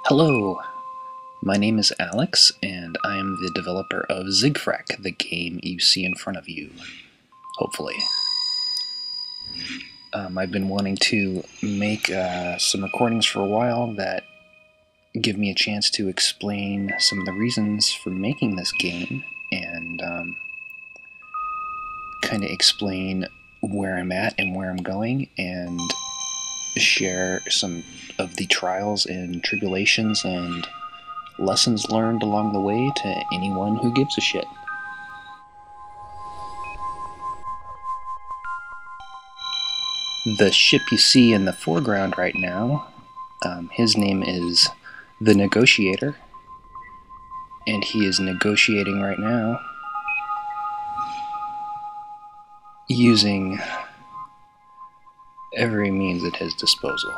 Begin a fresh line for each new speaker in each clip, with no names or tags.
Hello, my name is Alex, and I am the developer of Zigfrak, the game you see in front of you, hopefully. I've been wanting to make some recordings for a while that give me a chance to explain some of the reasons for making this game, and kind of explain where I'm at and where I'm going, and share some of the trials and tribulations and lessons learned along the way to anyone who gives a shit. The ship you see in the foreground right now, his name is the Negotiator, and he is negotiating right now using every means at his disposal.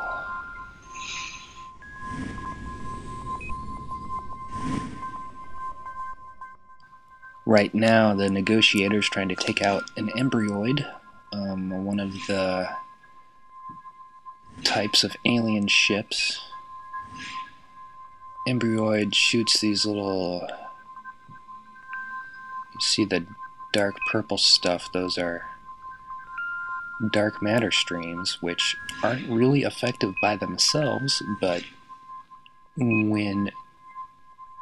Right now, the Negotiator is trying to take out an embryoid, one of the types of alien ships. Embryoid shoots these little... You see the dark purple stuff? Those are dark matter streams, which aren't really effective by themselves, but when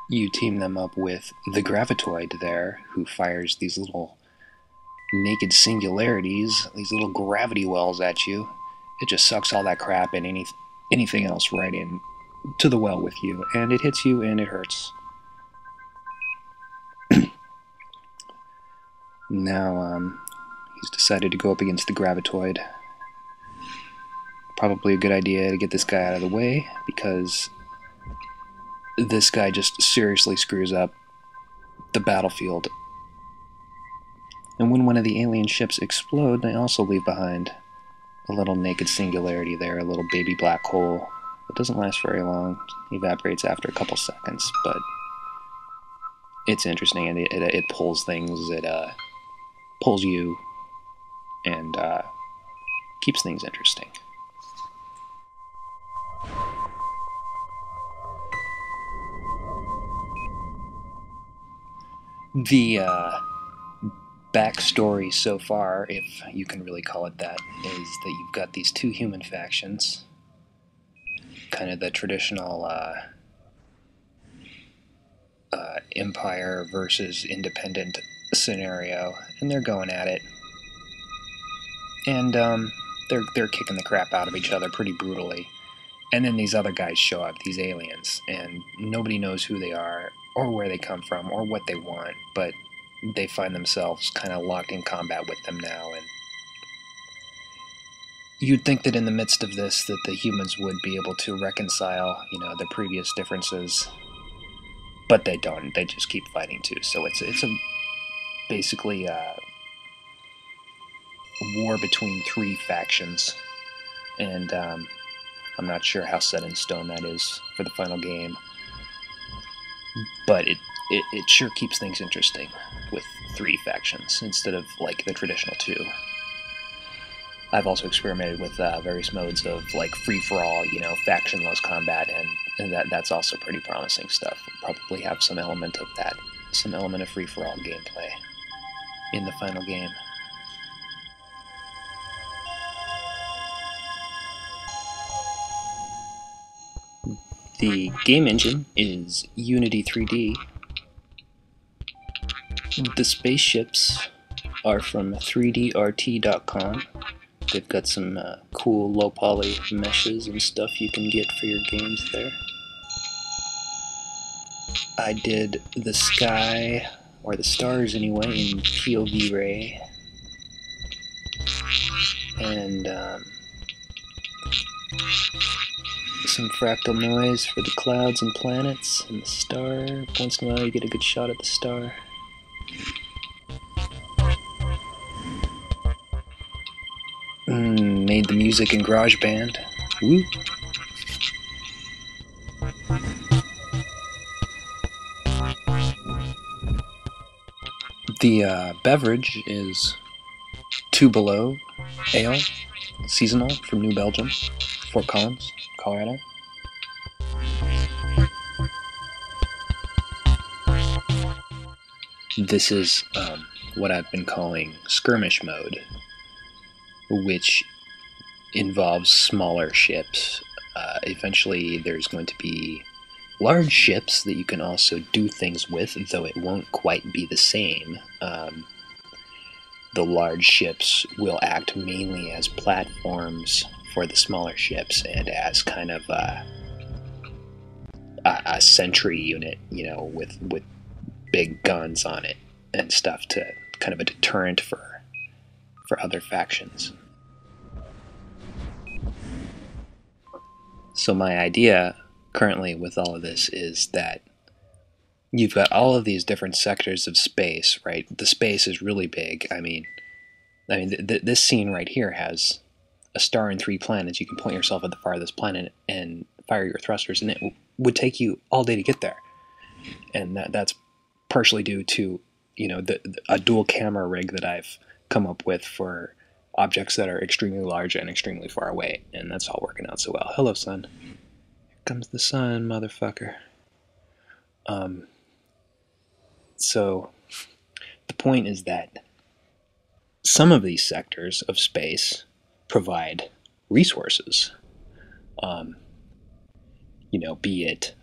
you team them up with the Gravitoid there, who fires these little naked singularities, these little gravity wells at you, it just sucks all that crap and anything else right in to the well with you, and it hits you and it hurts. Now, he's decided to go up against the Gravitoid. Probably a good idea to get this guy out of the way, because this guy just seriously screws up the battlefield. And when one of the alien ships explode, they also leave behind a little naked singularity there, a little baby black hole. It doesn't last very long, evaporates after a couple seconds, but it's interesting, and it pulls things, it pulls you, and keeps things interesting. The backstory so far, if you can really call it that, is that you've got these two human factions, kind of the traditional empire versus independent scenario, and they're going at it, and they're kicking the crap out of each other pretty brutally. And then these other guys show up, these aliens, and nobody knows who they are, or where they come from, or what they want, but they find themselves kind of locked in combat with them now, and you'd think that in the midst of this that the humans would be able to reconcile, the previous differences, but they don't. They just keep fighting too. So it's basically a war between three factions, and I'm not sure how set in stone that is for the final game, but it sure keeps things interesting with three factions instead of like the traditional two. I've also experimented with various modes of like free-for-all, factionless combat, and that's also pretty promising stuff. We'll probably have some element of that, some element of free-for-all gameplay in the final game. The game engine is Unity 3D. The spaceships are from 3drt.com. They've got some cool low-poly meshes and stuff you can get for your games there. I did the sky, or the stars anyway, in POV Ray. And some fractal noise for the clouds and planets and the star. Once in a while you get a good shot at the star. Made the music in GarageBand. Woo! The beverage is Two Below Ale, seasonal from New Belgium, Fort Collins, Colorado. This is what I've been calling skirmish mode, which involves smaller ships. Eventually, there's going to be large ships that you can also do things with, though it won't quite be the same. The large ships will act mainly as platforms for the smaller ships and as kind of a sentry unit, with big guns on it and stuff, to kind of a deterrent for other factions. So my idea currently with all of this is that you've got all of these different sectors of space, right? The space is really big. I mean, this scene right here has a star and 3 planets. You can point yourself at the farthest planet and fire your thrusters, and it would take you all day to get there. And that's partially due to a dual camera rig that I've come up with for objects that are extremely large and extremely far away, and that's all working out so well. Hello, sun. Here comes the sun, motherfucker. So the point is that some of these sectors of space provide resources, be it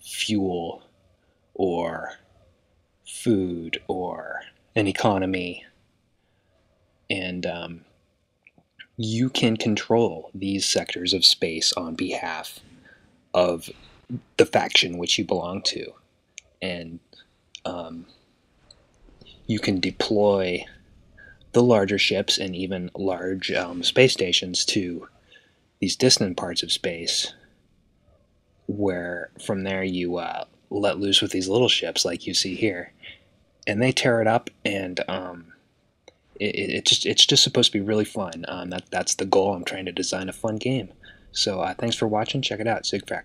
fuel or food or an economy, and you can control these sectors of space on behalf of the faction which you belong to, and you can deploy the larger ships and even large space stations to these distant parts of space, where from there you let loose with these little ships like you see here, and they tear it up, and it's just supposed to be really fun. That's the goal. I'm trying to design a fun game. So thanks for watching. Check it out, Zigfrak.